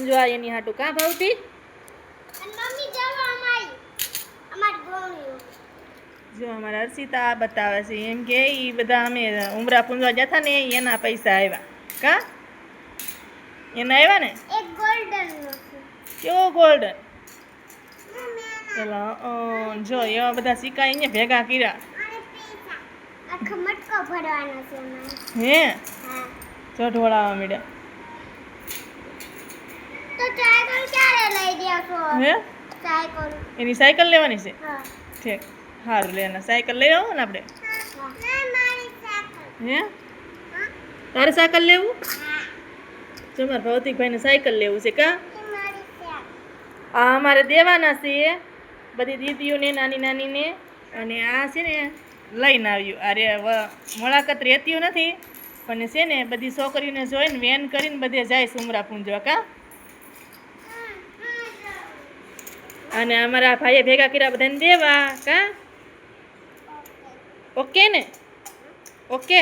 પૂંજવા એની હાટું કા ભાવતી જો અમારા હર્ષિતા આ બતાવે છે એમ કે એ બધા અમે ઉમરા પૂંજવા જતા ને એના પૈસા આવ્યા કા એના આવ્યા ને એક ગોલ્ડન નો છે કેવો ગોલ્ડન પેલા જો એવા બધા સિક્કા અહીંયા ભેગા કર્યા અને પૈસા આખો મટકો ભરવાનો છે એમાં હે હા જો ઢોળાવા મળ્યા તો સાયકલ ક્યારે લઈ દેશો હે સાયકલ એની સાયકલ લેવાની છે હા ઠીક સારું લેના સાયકલ લઈ આવો ને આપણે ના મારી સાયકલ હે તારે સાયકલ લેવું હા જો મારા ભૌતિકભાઈને સાયકલ લેવું છે કા એ મારી સાયકલ આ અમારે દેવાના છે બધી દીદીઓને નાની નાનીને અને આ છે ને લઈને આવ્યું અરે મુલાકાત રહેતી નથી પણ છે ને બધી છોકરીઓને જોઈને વેન કરીને બધે જાય સુમરા પૂંજવા કા અને અમારા ભાઈએ ભેગા કર્યા બધાને દેવા કા ઓકે ને ઓકે